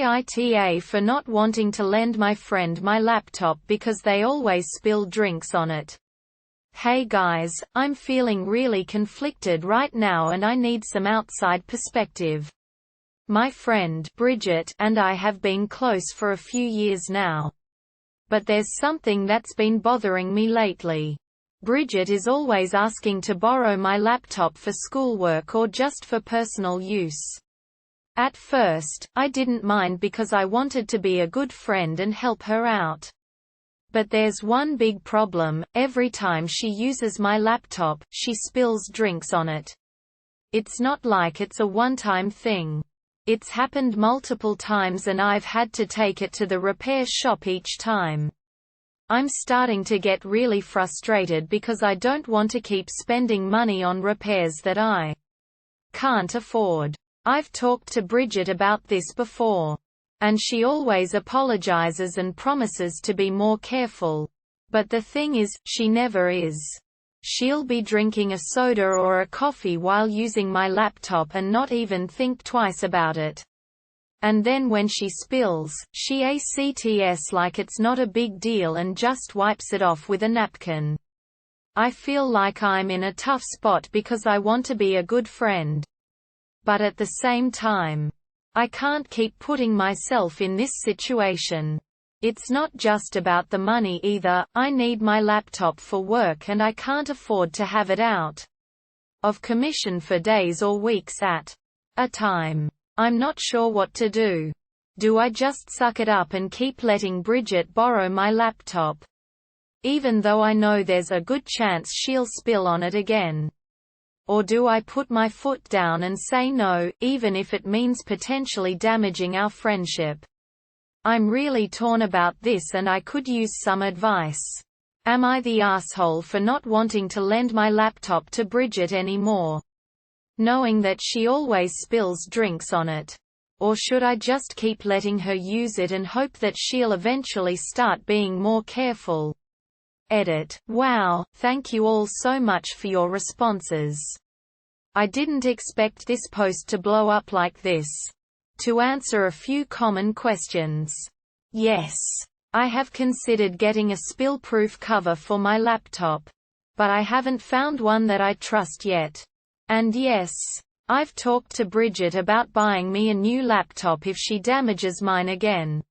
AITA for not wanting to lend my friend my laptop because they always spill drinks on it. Hey guys, I'm feeling really conflicted right now and I need some outside perspective. My friend, Bridget, and I have been close for a few years now. But there's something that's been bothering me lately. Bridget is always asking to borrow my laptop for schoolwork or just for personal use. At first, I didn't mind because I wanted to be a good friend and help her out. But there's one big problem: every time she uses my laptop, she spills drinks on it. It's not like it's a one-time thing. It's happened multiple times and I've had to take it to the repair shop each time. I'm starting to get really frustrated because I don't want to keep spending money on repairs that I can't afford. I've talked to Bridget about this before, and she always apologizes and promises to be more careful. But the thing is, she never is. She'll be drinking a soda or a coffee while using my laptop and not even think twice about it. And then when she spills, she acts like it's not a big deal and just wipes it off with a napkin. I feel like I'm in a tough spot because I want to be a good friend. But at the same time, I can't keep putting myself in this situation. It's not just about the money either. I need my laptop for work and I can't afford to have it out of commission for days or weeks at a time. I'm not sure what to do. Do I just suck it up and keep letting Bridget borrow my laptop, even though I know there's a good chance she'll spill on it again? Or do I put my foot down and say no, even if it means potentially damaging our friendship? I'm really torn about this and I could use some advice. Am I the asshole for not wanting to lend my laptop to Bridget anymore, knowing that she always spills drinks on it? Or should I just keep letting her use it and hope that she'll eventually start being more careful? Edit. Wow, thank you all so much for your responses. I didn't expect this post to blow up like this. To answer a few common questions. Yes, I have considered getting a spill-proof cover for my laptop, but I haven't found one that I trust yet. And yes, I've talked to Bridget about buying me a new laptop if she damages mine again.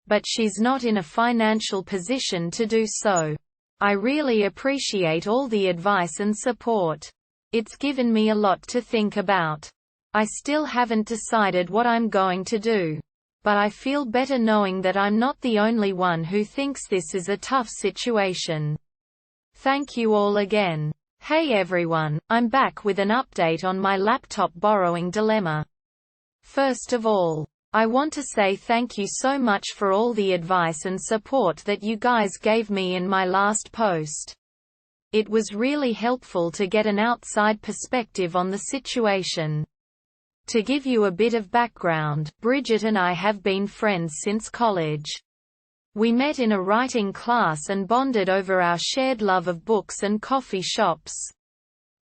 But she's not in a financial position to do so. I really appreciate all the advice and support. It's given me a lot to think about. I still haven't decided what I'm going to do. But I feel better knowing that I'm not the only one who thinks this is a tough situation. Thank you all again. Hey everyone, I'm back with an update on my laptop borrowing dilemma. First of all, I want to say thank you so much for all the advice and support that you guys gave me in my last post. It was really helpful to get an outside perspective on the situation. To give you a bit of background, Bridget and I have been friends since college. We met in a writing class and bonded over our shared love of books and coffee shops.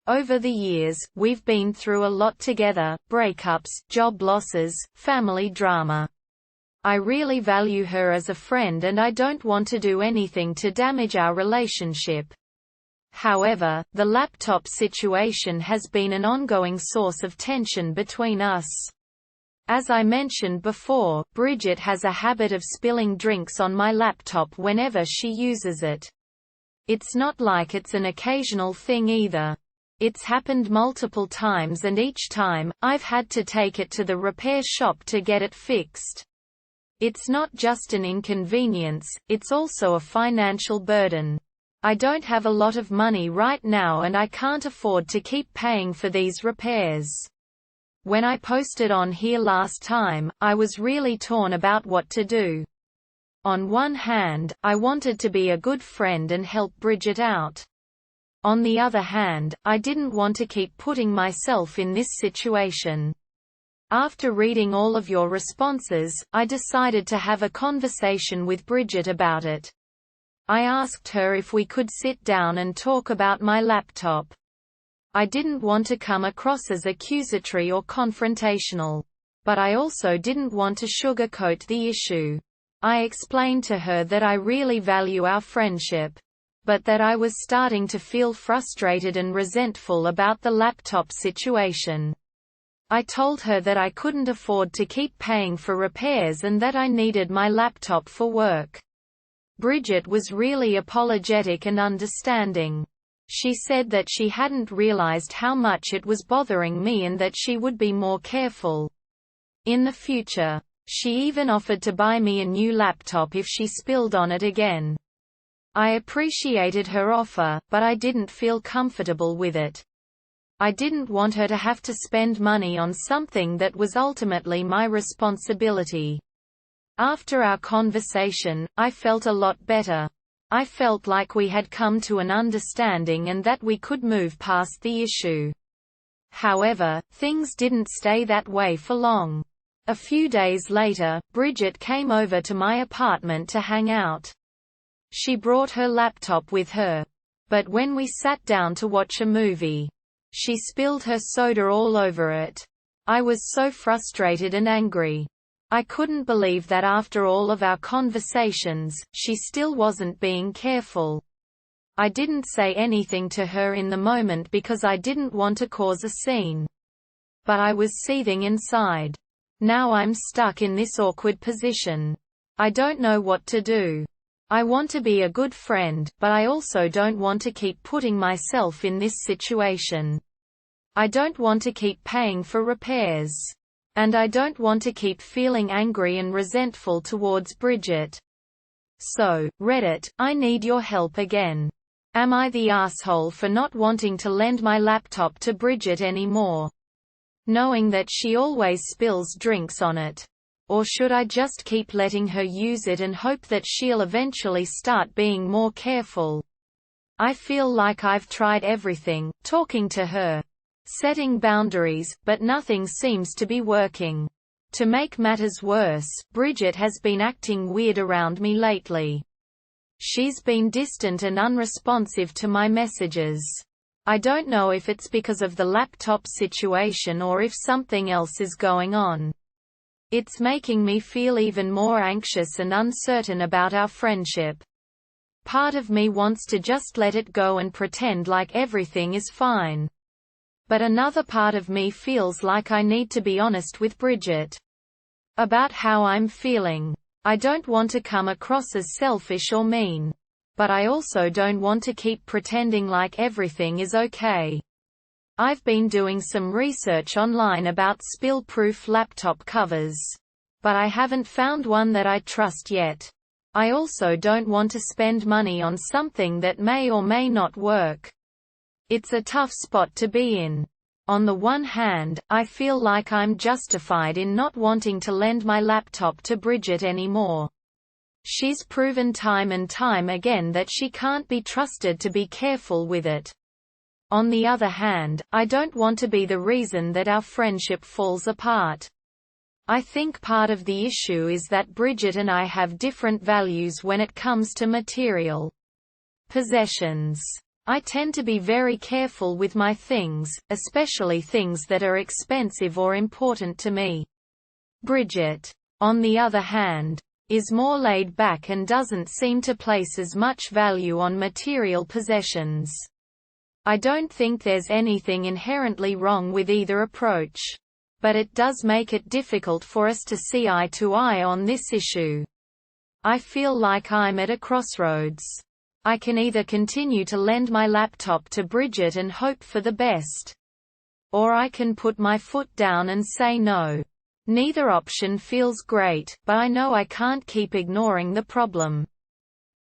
Over the years, we've been through a lot together: breakups, job losses, family drama. I really value her as a friend and I don't want to do anything to damage our relationship. However, the laptop situation has been an ongoing source of tension between us. As I mentioned before, Bridget has a habit of spilling drinks on my laptop whenever she uses it. It's not like it's an occasional thing either. It's happened multiple times and each time, I've had to take it to the repair shop to get it fixed. It's not just an inconvenience, it's also a financial burden. I don't have a lot of money right now and I can't afford to keep paying for these repairs. When I posted on here last time, I was really torn about what to do. On one hand, I wanted to be a good friend and help Bridget out. On the other hand, I didn't want to keep putting myself in this situation. After reading all of your responses, I decided to have a conversation with Bridget about it. I asked her if we could sit down and talk about my laptop. I didn't want to come across as accusatory or confrontational, But I also didn't want to sugarcoat the issue. I explained to her that I really value our friendship, but that I was starting to feel frustrated and resentful about the laptop situation. I told her that I couldn't afford to keep paying for repairs and that I needed my laptop for work. Bridget was really apologetic and understanding. She said that she hadn't realized how much it was bothering me and that she would be more careful in the future. She even offered to buy me a new laptop if she spilled on it again. I appreciated her offer, but I didn't feel comfortable with it. I didn't want her to have to spend money on something that was ultimately my responsibility. After our conversation, I felt a lot better. I felt like we had come to an understanding and that we could move past the issue. However, things didn't stay that way for long. A few days later, Bridget came over to my apartment to hang out. She brought her laptop with her. But when we sat down to watch a movie, she spilled her soda all over it. I was so frustrated and angry. I couldn't believe that after all of our conversations, she still wasn't being careful. I didn't say anything to her in the moment because I didn't want to cause a scene. But I was seething inside. Now I'm stuck in this awkward position. I don't know what to do. I want to be a good friend, but I also don't want to keep putting myself in this situation. I don't want to keep paying for repairs. And I don't want to keep feeling angry and resentful towards Bridget. So, Reddit, I need your help again. Am I the asshole for not wanting to lend my laptop to Bridget anymore, knowing that she always spills drinks on it? Or should I just keep letting her use it and hope that she'll eventually start being more careful? I feel like I've tried everything, talking to her, setting boundaries, but nothing seems to be working. To make matters worse, Bridget has been acting weird around me lately. She's been distant and unresponsive to my messages. I don't know if it's because of the laptop situation or if something else is going on. It's making me feel even more anxious and uncertain about our friendship. Part of me wants to just let it go and pretend like everything is fine. But another part of me feels like I need to be honest with Bridget about how I'm feeling. I don't want to come across as selfish or mean. But I also don't want to keep pretending like everything is okay. I've been doing some research online about spill-proof laptop covers. But I haven't found one that I trust yet. I also don't want to spend money on something that may or may not work. It's a tough spot to be in. On the one hand, I feel like I'm justified in not wanting to lend my laptop to Bridget anymore. She's proven time and time again that she can't be trusted to be careful with it. On the other hand, I don't want to be the reason that our friendship falls apart. I think part of the issue is that Bridget and I have different values when it comes to material possessions. I tend to be very careful with my things, especially things that are expensive or important to me. Bridget, on the other hand, is more laid back and doesn't seem to place as much value on material possessions. I don't think there's anything inherently wrong with either approach. But it does make it difficult for us to see eye to eye on this issue. I feel like I'm at a crossroads. I can either continue to lend my laptop to Bridget and hope for the best, or I can put my foot down and say no. Neither option feels great, but I know I can't keep ignoring the problem.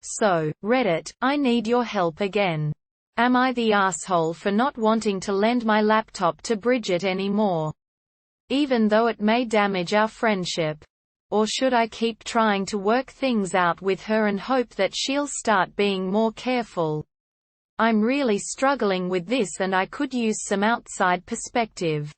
So, Reddit, I need your help again. Am I the asshole for not wanting to lend my laptop to Bridget anymore, even though it may damage our friendship? Or should I keep trying to work things out with her and hope that she'll start being more careful? I'm really struggling with this and I could use some outside perspective.